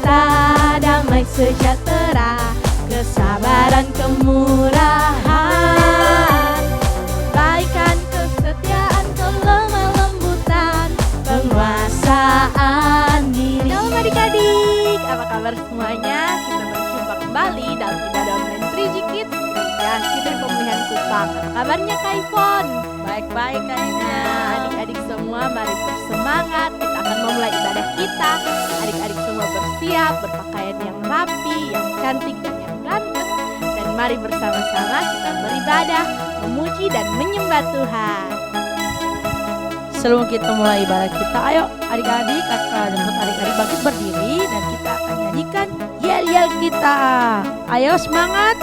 cinta, damai sejahtera, kesabaran, kemurahan, kebaikan, kesetiaan, kelemah lembutan, penguasaan diri. Shalom adik-adik, apa kabar semuanya? Kita berjumpa kembali dalam ibadah online 3G Kids Gereja Sidar Pemulihan Kupang. Apa kabarnya Kak Ivon? Baik-baik kayaknya. Adik-adik semua mari bersemangat. Kita akan memulai ibadah kita. Adik-adik semua bersiap, berpakaian yang rapi, yang cantik dan yang ganteng. Dan mari bersama-sama kita beribadah, memuji dan menyembah Tuhan. Sebelum kita mulai ibadah kita, ayo adik-adik, kakak jemput adik-adik bangkit berdiri dan kita akan nyanyikan yel-yel kita. Ayo semangat.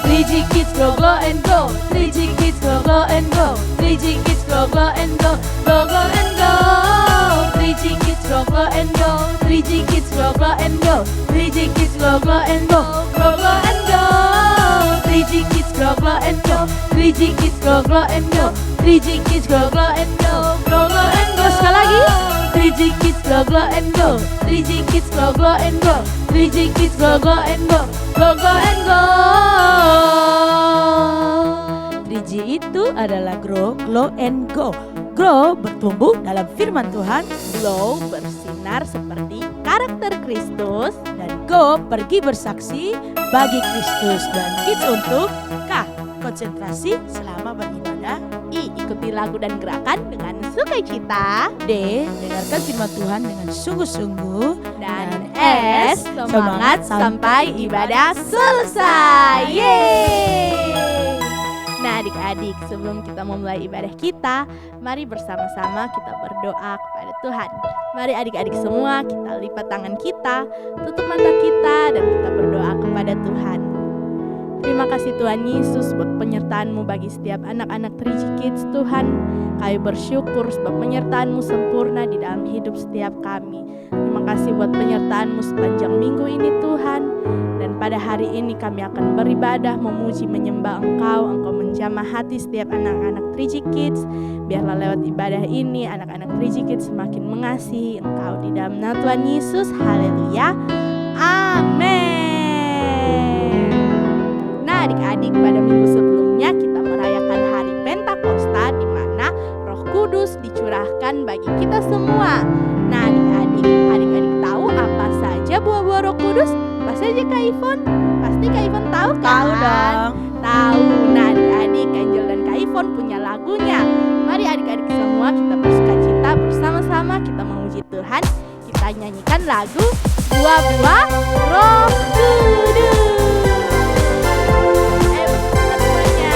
3G Kids go glow and go, 3G Kids go glow and go, 3G Kids go glow and go, go glow and go. 3G Kids go glow and go, 3G Kids go glow and go, 3G Kids go glow and go, go glow and go. 3G Kids go glow and go, 3G Kids go glow and go, 3G Kids go glow and go, go glow and go. Sekali lagi. 3G Kids go glow and go, 3G Kids go glow and go, 3G Kids go glow and go, go glow and go. 3G itu adalah grow, glow and go. Grow bertumbuh dalam firman Tuhan, Glow bersinar seperti karakter Kristus, dan go pergi bersaksi bagi Kristus. Dan kids untuk K, konsentrasi selama beribadah. I, ikuti lagu dan gerakan dengan sukacita, D, dengarkan firman Tuhan dengan sungguh-sungguh. dan S, semangat sampai ibadah selesai. Yeay! Nah adik-adik, sebelum kita memulai ibadah kita, mari bersama-sama kita berdoa kepada Tuhan. Mari adik-adik semua kita lipat tangan kita, tutup mata kita, dan kita berdoa kepada Tuhan. Terima kasih Tuhan Yesus buat penyertaan-Mu bagi setiap anak-anak 3G Kids Tuhan. Kami bersyukur sebab penyertaan-Mu sempurna di dalam hidup setiap kami. Terima kasih buat penyertaan-Mu sepanjang minggu ini Tuhan. Dan pada hari ini kami akan beribadah, memuji, menyembah Engkau. Engkau menjamah hati setiap anak-anak 3G Kids. Biarlah lewat ibadah ini anak-anak 3G Kids semakin mengasihi Engkau di dalam nama Tuhan Yesus. Haleluya. Amin. Nah adik-adik, pada minggu sebelumnya kita merayakan hari Pentakosta di mana Roh Kudus dicurahkan bagi kita semua. Nah adik-adik tahu apa saja buah-buah Roh Kudus? Apa saja Kak Ivon? Pasti Kak Ivon tahu kan? Tahu dong. Tahu. Nah adik-adik, Angel dan Kak Ivon punya lagunya. Mari adik-adik semua kita bersukacita bersama-sama, kita memuji Tuhan. Kita nyanyikan lagu Buah-buah Roh Kudus. Ayo bersama semuanya.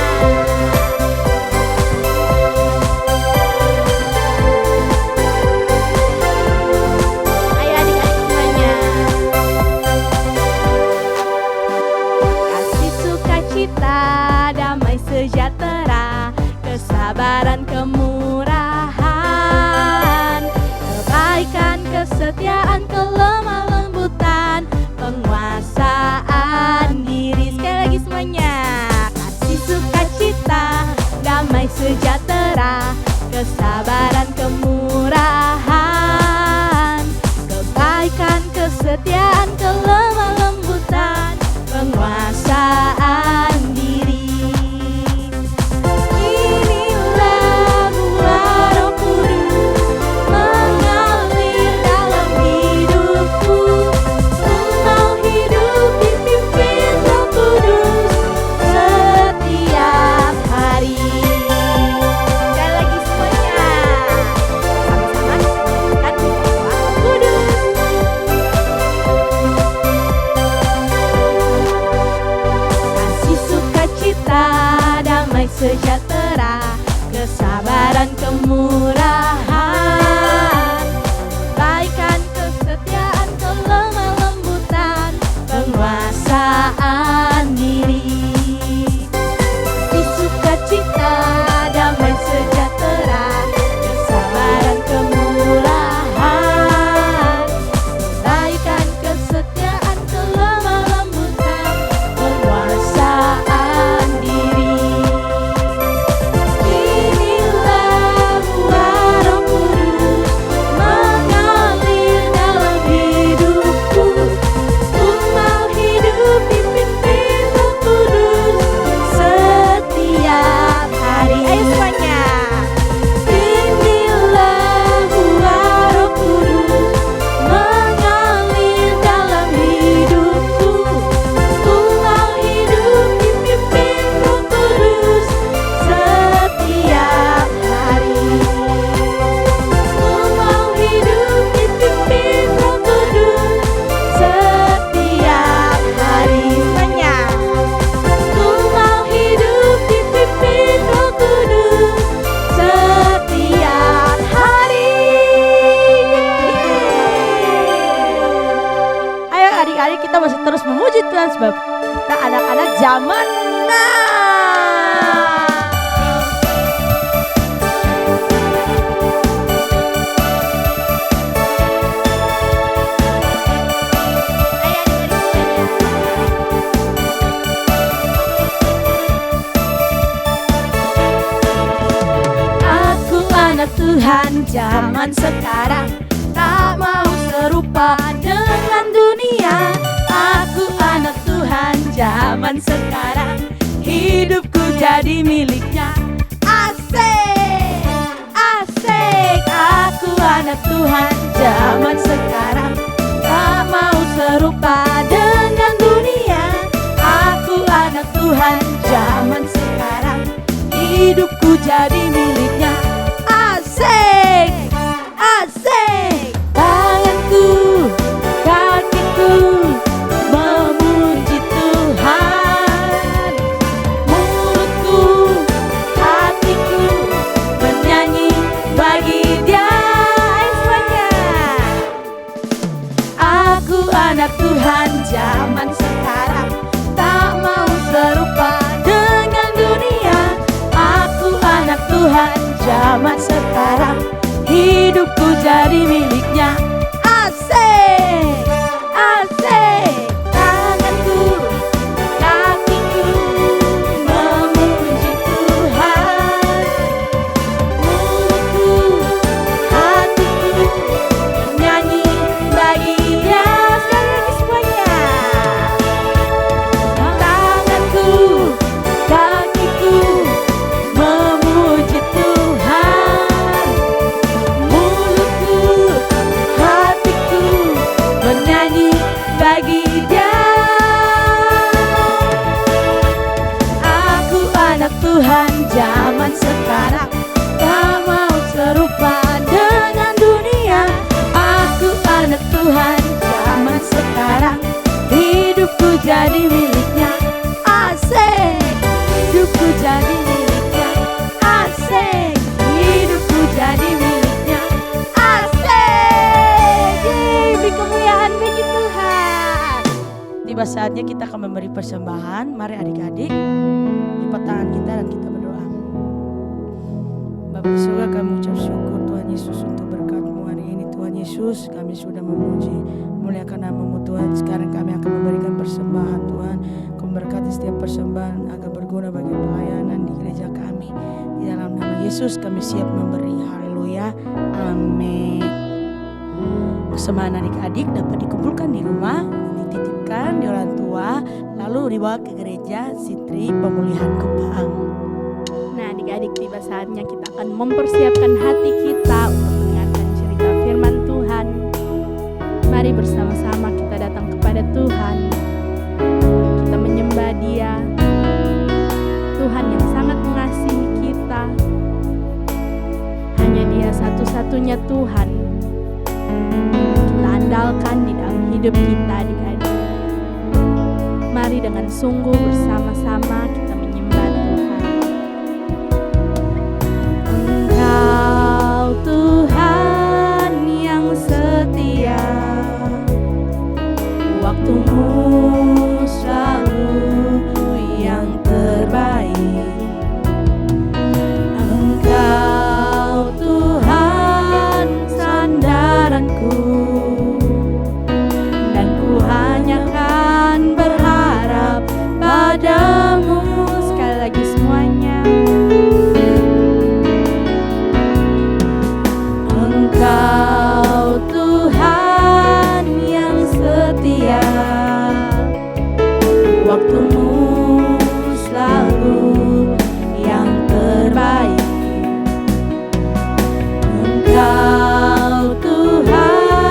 Ayo adik-adik semuanya. Kasih, sukacita, damai sejahtera, kesabaran, kemurahan, kebaikan, kesetiaan, kelemah lembutan, penguasaan diri. Sekali lagi semuanya. Kasih, sukacita, damai sejahtera, kesabaran, kemurahan, kebaikan, kesetiaan, kelemah lembutan, penguasaan diri. Inilah buah Roh Kudus mengalir dalam hidupku. Ku mau hidup dipimpin Roh Kudus setiap hari. Sekali lagi semuanya. terus memuji Tuhan sebab kita anak-anak zaman now. Tuhan zaman sekarang tak mau serupa dengan dunia. Aku anak Tuhan zaman sekarang, hidupku jadi miliknya. Asik, asik. Aku anak Tuhan zaman sekarang, tak mau serupa dengan dunia. Aku anak Tuhan zaman sekarang, hidupku jadi miliknya. Asik, asik. Tanganku, kakiku memuji Tuhan. Mulutku, hatiku menyanyi bagi Dia. Semuanya. Aku anak Tuhan zaman sekarang, tak mau serupa dengan dunia. Aku anak Tuhan zaman sekarang, hidupku jadi miliknya. Asik, asik. Tanganku, kakiku memuji Tuhan. Mulutku, hatiku menyanyi bagi Dia. Sekali lagi semuanya. Tanganku, kakiku memuji Tuhan. Mulutku, hatiku menyanyi bagi Dia. Aku anak Tuhan zaman sekarang, tak mau serupa dengan dunia. Aku anak Tuhan zaman sekarang, hidupku jadi miliknya. Asik, hidupku jadi miliknya. Asik, hidupku jadi miliknya. Asik. Beri kemuliaan bagi Tuhan. Tiba saatnya kita akan memberi persembahan. Mari adik-adik, lipat tangan kita dan kita berdoa. Bapa di surga, kami ucap syukur Tuhan Yesus untuk berkat-Mu hari ini. Tuhan Yesus, kami sudah memuji, muliakan nama-Mu Tuhan. Sekarang kami akan memberikan persembahan Tuhan. Kau memberkati setiap persembahan agar berguna bagi pelayanan di gereja kami. Di dalam nama Yesus kami siap memberi. Haleluya. Amin. Persembahan adik-adik dapat dikumpulkan di rumah, dititipkan di orang tua, lalu dibawa ke gereja Sitri Pemulihan Kupang. Nah, adik-adik, tiba saatnya kita akan mempersiapkan hati kita untuk mendengarkan cerita firman Tuhan. Mari bersama-sama kita datang kepada Tuhan. Kita menyembah Dia, Tuhan yang sangat mengasihi kita. Hanya Dia satu-satunya Tuhan kita andalkan di dalam hidup kita, adik-adik. Mari dengan sungguh bersama-sama kita menyembah Tuhan. Engkau Tuhan yang setia, waktumu selalu yang terbaik. Engkau Tuhan sandaranku, dan ku hanya kan berharap padamu. Sekali lagi semuanya. Engkau Tuhan yang setia, waktumu selalu yang terbaik. Engkau Tuhan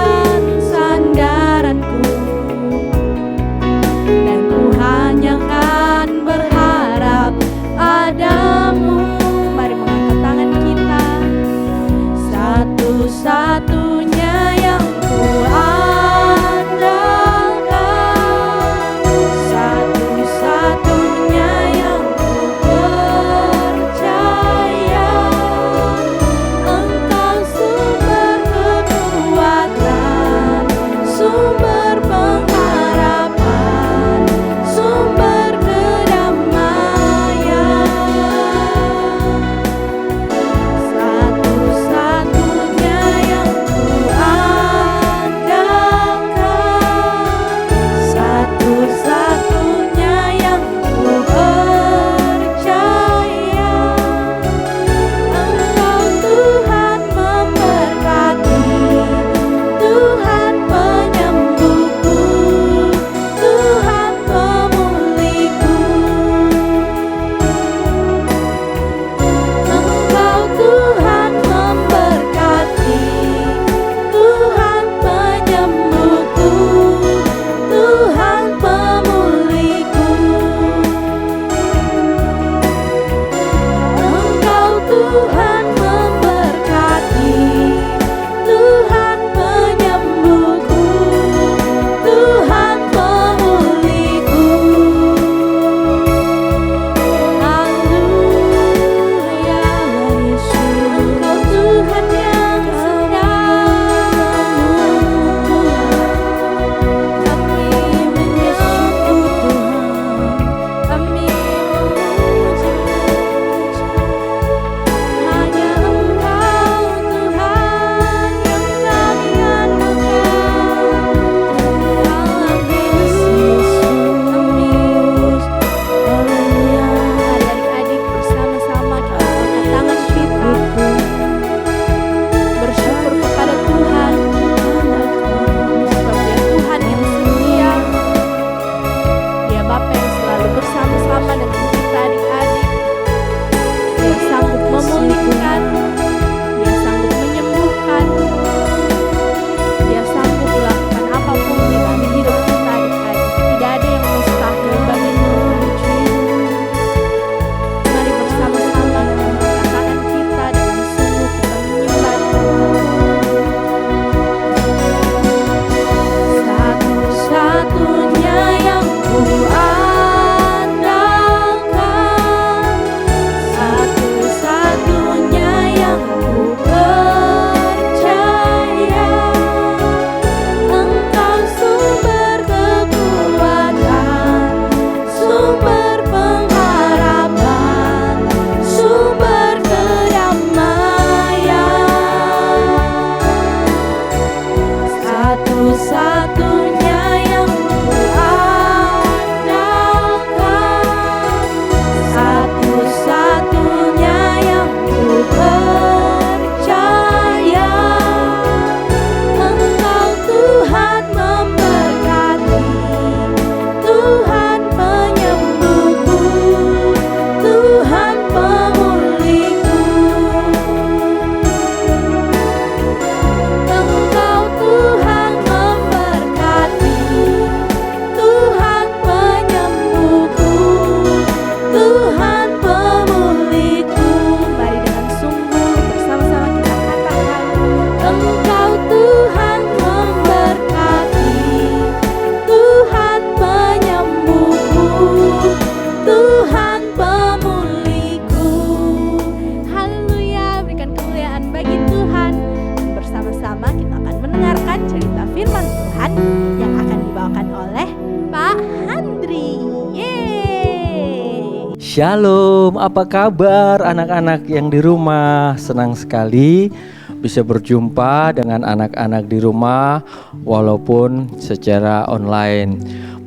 Shalom, apa kabar anak-anak yang di rumah? Senang sekali bisa berjumpa dengan anak-anak di rumah walaupun secara online.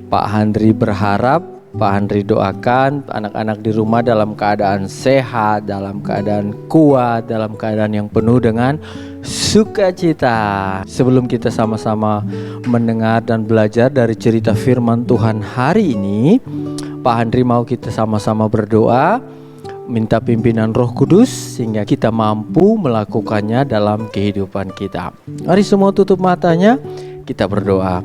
Pak Handri berharap, Pak Handri doakan anak-anak di rumah dalam keadaan sehat, dalam keadaan kuat, dalam keadaan yang penuh dengan sukacita. Sebelum kita sama-sama mendengar dan belajar dari cerita firman Tuhan hari ini, Pak Handri mau kita sama-sama berdoa, minta pimpinan Roh Kudus sehingga kita mampu melakukannya dalam kehidupan kita. Mari semua tutup matanya, kita berdoa.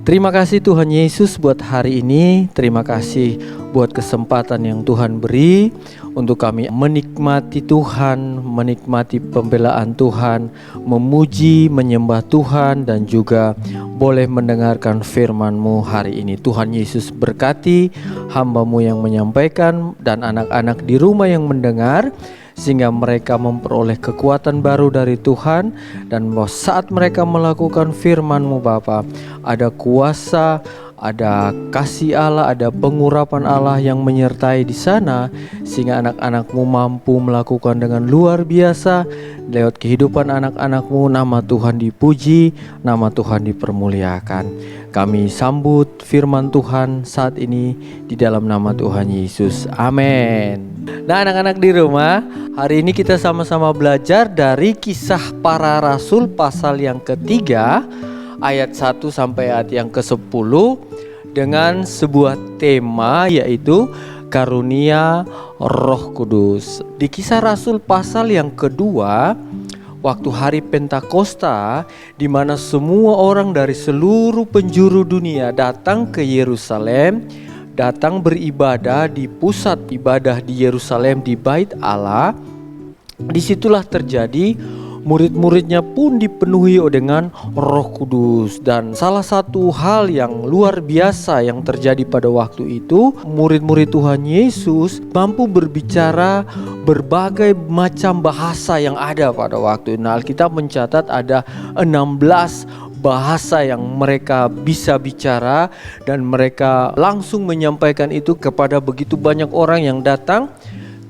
Terima kasih Tuhan Yesus buat hari ini. Terima kasih buat kesempatan yang Tuhan beri untuk kami menikmati Tuhan, menikmati pembelaan Tuhan, memuji, menyembah Tuhan, dan juga boleh mendengarkan firman-Mu hari ini. Tuhan Yesus berkati hamba-Mu yang menyampaikan dan anak-anak di rumah yang mendengar, sehingga mereka memperoleh kekuatan baru dari Tuhan. Dan saat mereka melakukan firman-Mu Bapa, ada kuasa, ada kasih Allah, ada pengurapan Allah yang menyertai di sana, sehingga anak-anak-Mu mampu melakukan dengan luar biasa. Lewat kehidupan anak-anak-Mu, nama Tuhan dipuji, nama Tuhan dipermuliakan. Kami sambut firman Tuhan saat ini di dalam nama Tuhan Yesus. Amin. Nah, anak-anak di rumah, hari ini kita sama-sama belajar dari Kisah Para Rasul pasal yang ketiga, ayat 1 sampai ayat yang ke-10, dengan sebuah tema yaitu karunia Roh Kudus. Di Kisah Rasul pasal yang kedua, waktu hari Pentakosta, di mana semua orang dari seluruh penjuru dunia datang ke Yerusalem, datang beribadah di pusat ibadah di Yerusalem, di Bait Allah. Disitulah terjadi, murid-muridnya pun dipenuhi dengan Roh Kudus. Dan salah satu hal yang luar biasa yang terjadi pada waktu itu, murid-murid Tuhan Yesus mampu berbicara berbagai macam bahasa yang ada pada waktu itu. Nah, Alkitab mencatat ada 16 bahasa yang mereka bisa bicara, dan mereka langsung menyampaikan itu kepada begitu banyak orang yang datang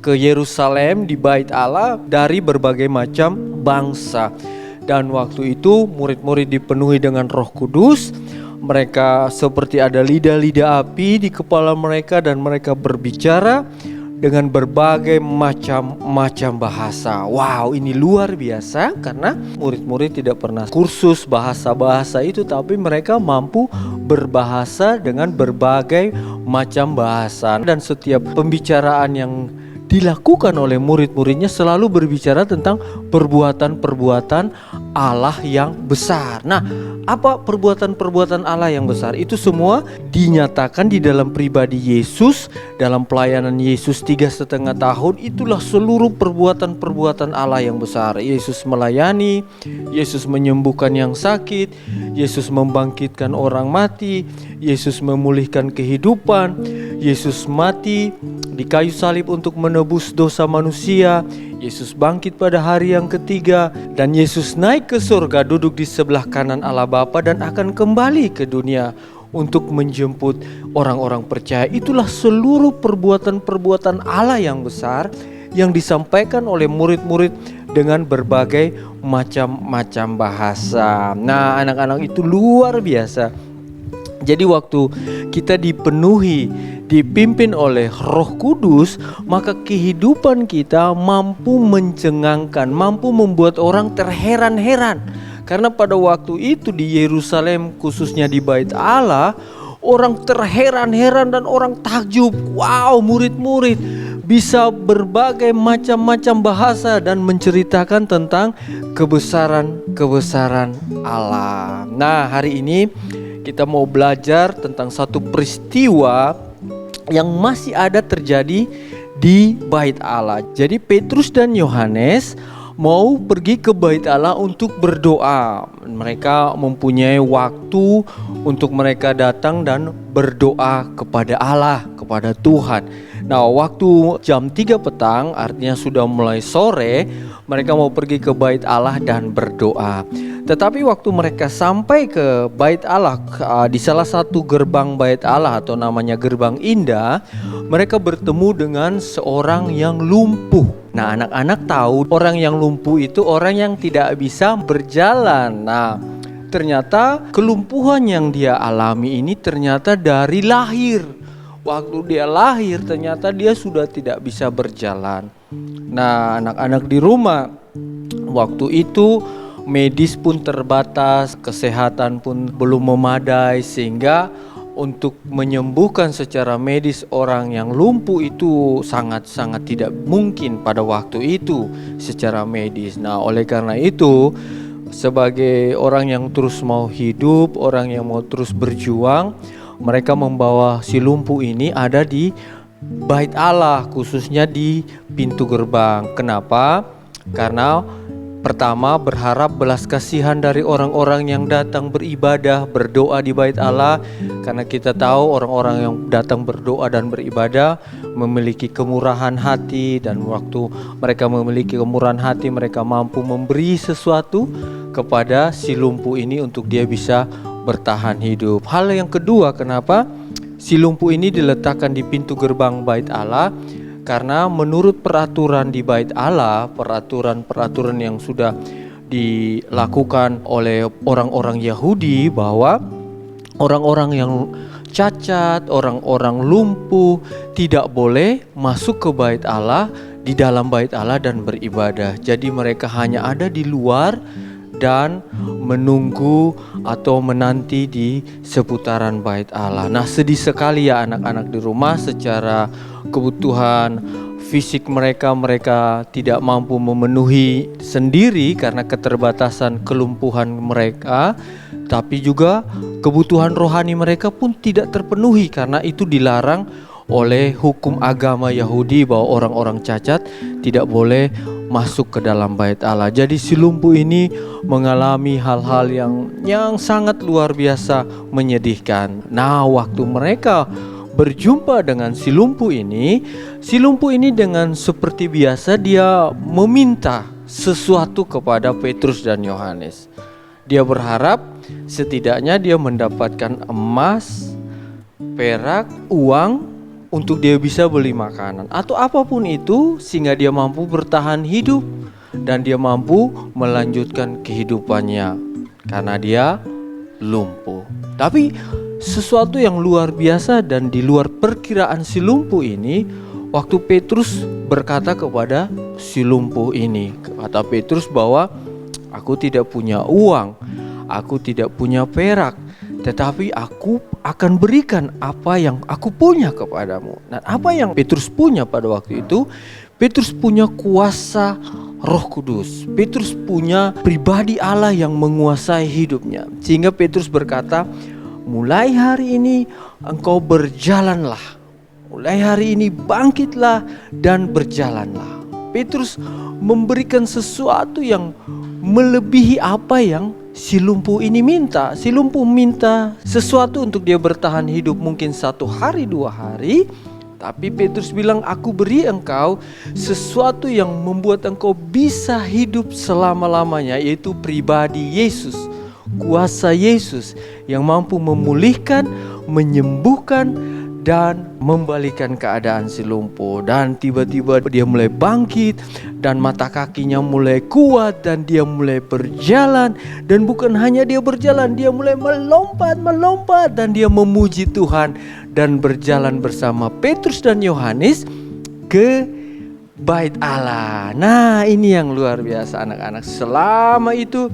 ke Yerusalem di Bait Allah dari berbagai macam bangsa. Dan waktu itu murid-murid dipenuhi dengan Roh Kudus. Mereka seperti ada lidah-lidah api di kepala mereka, dan mereka berbicara dengan berbagai macam bahasa. Wow, ini luar biasa karena murid-murid tidak pernah kursus bahasa-bahasa itu, tapi mereka mampu berbahasa dengan berbagai macam bahasa. Dan setiap pembicaraan yang dilakukan oleh murid-muridnya selalu berbicara tentang perbuatan-perbuatan Allah yang besar. Nah, apa perbuatan-perbuatan Allah yang besar? Itu semua dinyatakan di dalam pribadi Yesus, dalam pelayanan Yesus 3,5 tahun. Itulah seluruh perbuatan-perbuatan Allah yang besar. Yesus melayani, Yesus menyembuhkan yang sakit, Yesus membangkitkan orang mati, Yesus memulihkan kehidupan, Yesus mati di kayu salib untuk menebus dosa manusia, Yesus bangkit pada hari yang ketiga, dan Yesus naik ke surga, duduk di sebelah kanan Allah Bapa, dan akan kembali ke dunia untuk menjemput orang-orang percaya. Itulah seluruh perbuatan-perbuatan Allah yang besar yang disampaikan oleh murid-murid dengan berbagai macam bahasa. Nah, anak-anak itu luar biasa. Jadi waktu kita dipimpin oleh Roh Kudus, maka kehidupan kita mampu mencengangkan, mampu membuat orang terheran-heran. Karena pada waktu itu di Yerusalem, khususnya di Bait Allah, orang terheran-heran dan orang takjub. Wow, murid-murid bisa berbagai macam bahasa dan menceritakan tentang kebesaran Allah. Nah, hari ini kita mau belajar tentang satu peristiwa yang masih ada terjadi di Bait Allah. Jadi Petrus dan Yohanes mau pergi ke Bait Allah untuk berdoa. Mereka mempunyai waktu untuk mereka datang dan berdoa kepada Allah, kepada Tuhan. Nah, waktu jam 3 petang, artinya sudah mulai sore, mereka mau pergi ke Bait Allah dan berdoa. Tetapi waktu mereka sampai ke Bait Allah, di salah satu gerbang Bait Allah atau namanya Gerbang Indah, mereka bertemu dengan seorang yang lumpuh. Nah, anak-anak tahu orang yang lumpuh itu orang yang tidak bisa berjalan. Nah, ternyata kelumpuhan yang dia alami ini ternyata dari lahir. Waktu dia lahir ternyata dia sudah tidak bisa berjalan. Nah, anak-anak di rumah waktu itu medis pun terbatas, kesehatan pun belum memadai, sehingga untuk menyembuhkan secara medis orang yang lumpuh itu sangat-sangat tidak mungkin pada waktu itu secara medis. Nah, oleh karena itu sebagai orang yang terus mau hidup, orang yang mau terus berjuang, mereka membawa si lumpuh ini ada di Bait Allah, khususnya di pintu gerbang. Kenapa? Karena pertama, berharap belas kasihan dari orang-orang yang datang beribadah, berdoa di Bait Allah. Karena kita tahu orang-orang yang datang berdoa dan beribadah memiliki kemurahan hati, dan waktu mereka memiliki kemurahan hati, mereka mampu memberi sesuatu kepada si lumpuh ini untuk dia bisa bertahan hidup. Hal yang kedua, kenapa si lumpuh ini diletakkan di pintu gerbang Bait Allah? Karena menurut peraturan di Bait Allah, peraturan yang sudah dilakukan oleh orang-orang Yahudi, bahwa orang-orang yang cacat, orang-orang lumpuh tidak boleh masuk ke Bait Allah, di dalam Bait Allah dan beribadah. Jadi mereka hanya ada di luar dan menunggu atau menanti di seputaran Bait Allah. Nah, sedih sekali ya anak-anak di rumah, secara kebutuhan fisik mereka tidak mampu memenuhi sendiri karena keterbatasan kelumpuhan mereka, tapi juga kebutuhan rohani mereka pun tidak terpenuhi karena itu dilarang oleh hukum agama Yahudi bahwa orang-orang cacat tidak boleh masuk ke dalam Bait Allah. Jadi si lumpuh ini mengalami hal-hal yang sangat luar biasa menyedihkan. Nah, waktu mereka berjumpa dengan si lumpuh ini dengan seperti biasa dia meminta sesuatu kepada Petrus dan Yohanes. Dia berharap setidaknya dia mendapatkan emas, perak, uang untuk dia bisa beli makanan atau apapun itu, sehingga dia mampu bertahan hidup dan dia mampu melanjutkan kehidupannya karena dia lumpuh. Tapi sesuatu yang luar biasa dan di luar perkiraan si lumpuh ini, waktu Petrus berkata kepada si lumpuh ini, kata Petrus bahwa aku tidak punya uang, aku tidak punya perak, tetapi aku akan berikan apa yang aku punya kepadamu. Dan apa yang Petrus punya pada waktu itu, Petrus punya kuasa Roh Kudus. Petrus punya pribadi Allah yang menguasai hidupnya. Sehingga Petrus berkata, mulai hari ini engkau berjalanlah. Mulai hari ini bangkitlah dan berjalanlah. Petrus memberikan sesuatu yang melebihi apa yang si lumpuh ini minta. Si lumpuh minta sesuatu untuk dia bertahan hidup mungkin 1 hari 2 hari. Tapi Petrus bilang, aku beri engkau sesuatu yang membuat engkau bisa hidup selama-lamanya, yaitu pribadi Yesus. Kuasa Yesus yang mampu memulihkan, menyembuhkan, dan membalikan keadaan si lumpuh. Dan tiba-tiba dia mulai bangkit, dan mata kakinya mulai kuat, dan dia mulai berjalan. Dan bukan hanya dia berjalan, dia mulai melompat, dan dia memuji Tuhan dan berjalan bersama Petrus dan Yohanes ke Bait Allah. Nah, ini yang luar biasa anak-anak. Selama itu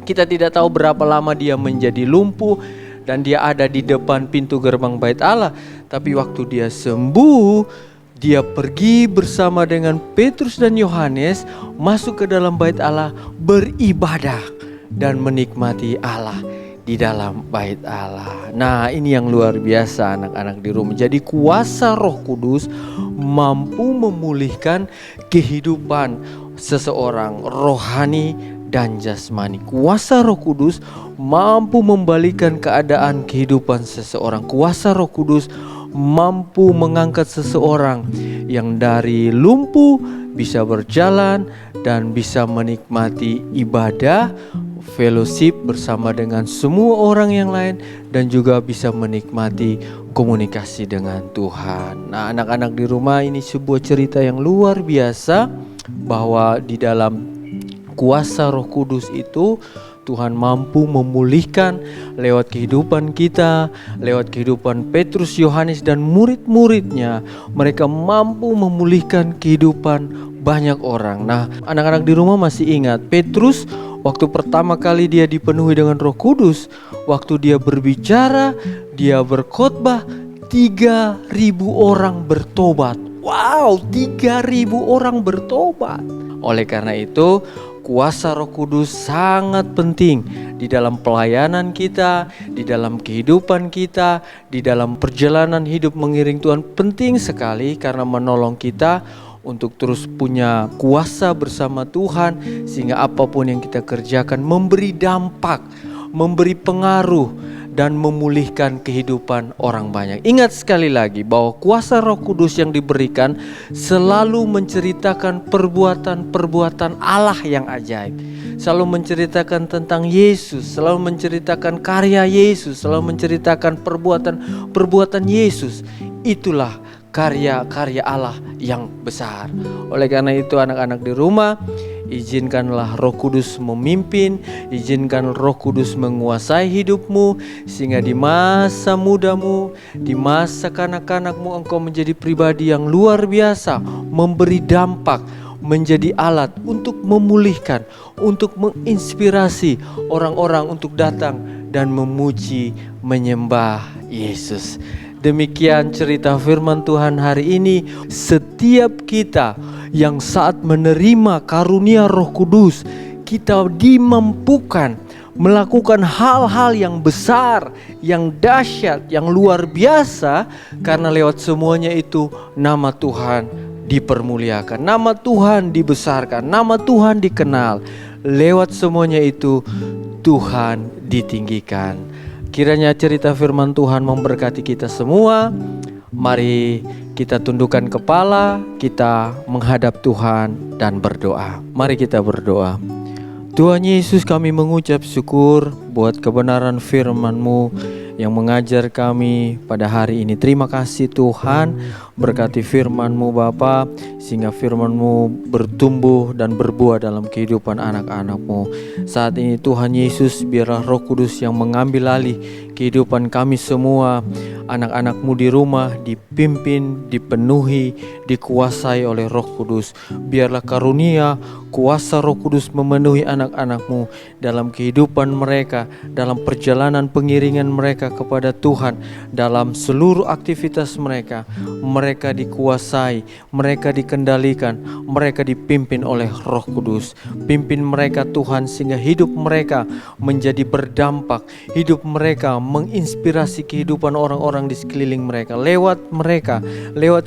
kita tidak tahu berapa lama dia menjadi lumpuh dan dia ada di depan pintu gerbang Bait Allah. Tapi waktu dia sembuh, dia pergi bersama dengan Petrus dan Yohanes masuk ke dalam Bait Allah, beribadah dan menikmati Allah di dalam Bait Allah. Nah, ini yang luar biasa anak-anak di rumah. Jadi kuasa Roh Kudus mampu memulihkan kehidupan seseorang rohani dan jasmani. Kuasa Roh Kudus mampu membalikan keadaan kehidupan seseorang. Kuasa Roh Kudus mampu mengangkat seseorang yang dari lumpuh bisa berjalan dan bisa menikmati ibadah, fellowship bersama dengan semua orang yang lain, dan juga bisa menikmati komunikasi dengan Tuhan. Nah, anak-anak di rumah, ini sebuah cerita yang luar biasa bahwa di dalam kuasa Roh Kudus itu Tuhan mampu memulihkan lewat kehidupan kita, lewat kehidupan Petrus, Yohanes, dan murid-muridnya. Mereka mampu memulihkan kehidupan banyak orang. Nah, anak-anak di rumah masih ingat Petrus waktu pertama kali dia dipenuhi dengan Roh Kudus, waktu dia berbicara, dia berkhotbah, 3.000 orang bertobat. Wow, 3.000 orang bertobat. Oleh karena itu, kuasa Roh Kudus sangat penting di dalam pelayanan kita, di dalam kehidupan kita, di dalam perjalanan hidup mengiring Tuhan. Penting sekali karena menolong kita untuk terus punya kuasa bersama Tuhan, sehingga apapun yang kita kerjakan memberi dampak, memberi pengaruh, dan memulihkan kehidupan orang banyak. Ingat sekali lagi bahwa kuasa Roh Kudus yang diberikan selalu menceritakan perbuatan-perbuatan Allah yang ajaib, selalu menceritakan tentang Yesus, selalu menceritakan karya Yesus, selalu menceritakan perbuatan Yesus. Itulah karya-karya Allah yang besar. Oleh karena itu, anak-anak di rumah, izinkanlah Roh Kudus memimpin, izinkan Roh Kudus menguasai hidupmu, sehingga di masa mudamu, di masa kanak-kanakmu, engkau menjadi pribadi yang luar biasa, memberi dampak, menjadi alat untuk memulihkan, untuk menginspirasi orang-orang untuk datang dan memuji, menyembah Yesus. Demikian cerita firman Tuhan hari ini. Setiap kita yang saat menerima karunia Roh Kudus, kita dimampukan melakukan hal-hal yang besar, yang dahsyat, yang luar biasa, karena lewat semuanya itu nama Tuhan dipermuliakan, nama Tuhan dibesarkan, nama Tuhan dikenal. Lewat semuanya itu Tuhan ditinggikan. Kiranya cerita firman Tuhan memberkati kita semua. Mari kita tundukkan kepala, kita menghadap Tuhan dan berdoa. Mari kita berdoa. Tuhan Yesus, kami mengucap syukur buat kebenaran firman-Mu yang mengajar kami pada hari ini. Terima kasih Tuhan, berkati firman-Mu Bapa, sehingga firman-Mu bertumbuh dan berbuah dalam kehidupan anak-anak-Mu. Saat ini Tuhan Yesus, biarlah Roh Kudus yang mengambil alih kehidupan kami semua, anak-anak-Mu di rumah, dipimpin, dipenuhi, dikuasai oleh Roh Kudus. Biarlah karunia kuasa Roh Kudus memenuhi anak-anak-Mu dalam kehidupan mereka, dalam perjalanan pengiringan mereka kepada Tuhan, dalam seluruh aktivitas mereka. Mereka dikuasai, mereka dikendalikan, mereka dipimpin oleh Roh Kudus. Pimpin mereka Tuhan, sehingga hidup mereka menjadi berdampak, hidup mereka menginspirasi kehidupan orang-orang di sekeliling mereka. Lewat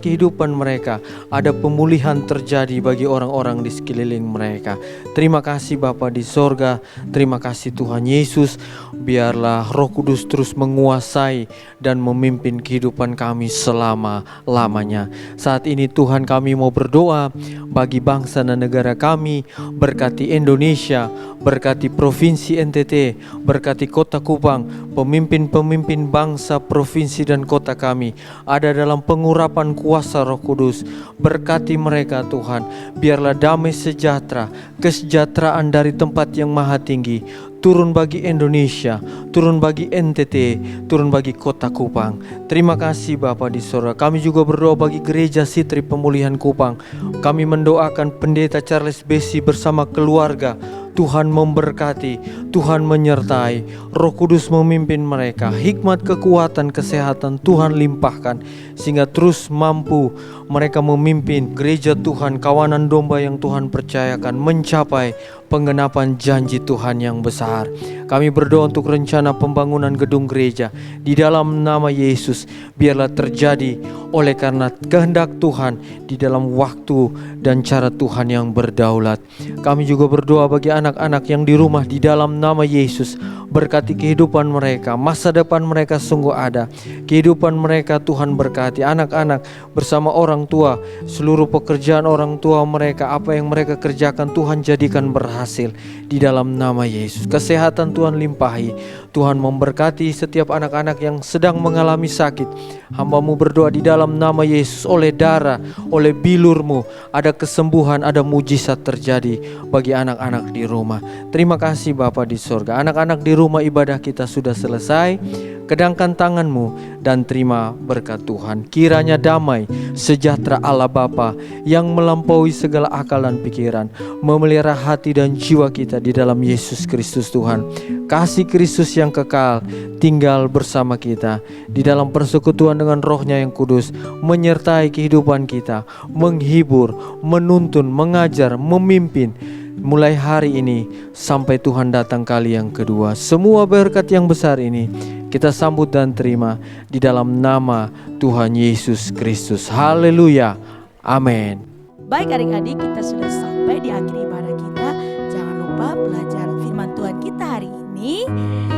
kehidupan mereka, ada pemulihan terjadi bagi orang-orang di sekeliling mereka. Terima kasih Bapa di sorga, terima kasih Tuhan Yesus. Biarlah Roh Kudus terus menguasai dan memimpin kehidupan kami selama-lamanya. Saat ini Tuhan, kami mau berdoa bagi bangsa dan negara kami. Berkati Indonesia, berkati Provinsi NTT, berkati Kota Kupang, pemimpin-pemimpin bangsa, provinsi dan kota kami ada dalam pengurapan kuasa Roh Kudus. Berkati mereka Tuhan, biarlah damai sejahtera, kesejahteraan dari tempat yang maha tinggi turun bagi Indonesia, turun bagi NTT, turun bagi Kota Kupang. Terima kasih Bapa di surga. Kami juga berdoa bagi Gereja Sitri Pemulihan Kupang. Kami mendoakan Pendeta Charles Besi bersama keluarga. Tuhan memberkati, Tuhan menyertai, Roh Kudus memimpin mereka, hikmat, kekuatan, kesehatan Tuhan limpahkan, sehingga terus mampu mereka memimpin gereja Tuhan, kawanan domba yang Tuhan percayakan mencapai penggenapan janji Tuhan yang besar. Kami berdoa untuk rencana pembangunan gedung gereja di dalam nama Yesus, biarlah terjadi oleh karena kehendak Tuhan di dalam waktu dan cara Tuhan yang berdaulat. Kami juga berdoa bagi anak-anak yang di rumah di dalam nama Yesus. Berkati kehidupan mereka, masa depan mereka sungguh ada. Kehidupan mereka Tuhan berkati, anak-anak bersama orang tua, seluruh pekerjaan orang tua mereka, apa yang mereka kerjakan Tuhan jadikan berhasil di dalam nama Yesus. Kesehatan Tuhan limpahi, Tuhan memberkati setiap anak-anak yang sedang mengalami sakit. Hamba-Mu berdoa di dalam nama Yesus, oleh darah, oleh bilur-Mu ada kesembuhan, ada mujizat terjadi bagi anak-anak di rumah. Terima kasih Bapa di surga. Anak-anak di rumah ibadah kita sudah selesai. Kedangkan tangan-Mu dan terima berkat Tuhan. Kiranya damai sejahtera Allah Bapa yang melampaui segala akal dan pikiran memelihara hati dan jiwa kita di dalam Yesus Kristus Tuhan. Kasih Kristus yang kekal tinggal bersama kita di dalam persekutuan dengan Roh-Nya yang kudus, menyertai kehidupan kita, menghibur, menuntun, mengajar, memimpin mulai hari ini sampai Tuhan datang kali yang kedua. Semua berkat yang besar ini kita sambut dan terima di dalam nama Tuhan Yesus Kristus. Haleluya. Amin. Baik adik-adik, kita sudah sampai di akhir ibadah kita. Jangan lupa belajar firman Tuhan kita hari ini.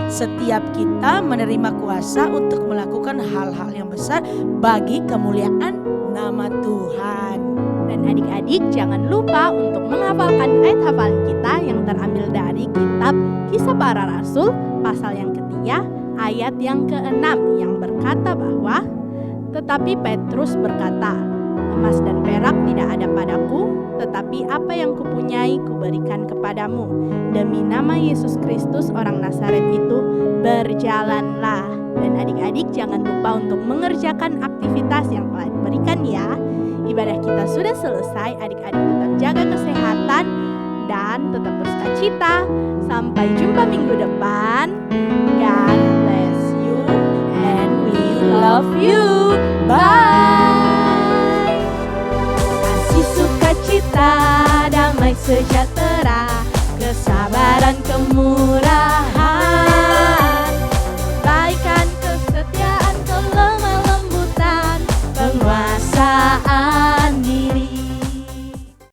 Setiap kita menerima kuasa untuk melakukan hal-hal yang besar bagi kemuliaan nama Tuhan. Dan adik-adik jangan lupa untuk menghafalkan ayat hafalan kita yang terambil dari kitab Kisah Para Rasul pasal yang ketiga ayat yang ke-6 yang berkata bahwa, tetapi Petrus berkata, emas dan perak tidak ada padaku, tetapi apa yang kupunyai kuberikan kepadamu. Demi nama Yesus Kristus orang Nazaret itu, berjalanlah. Dan adik-adik jangan lupa untuk mengerjakan aktivitas yang telah diberikan ya. Ibadah kita sudah selesai, adik-adik tetap jaga kesehatan dan tetap bersukacita. Sampai jumpa minggu depan. God bless you and we love you. Bye. Kasih sukacita, damai sejahtera, kesabaran, kemurahan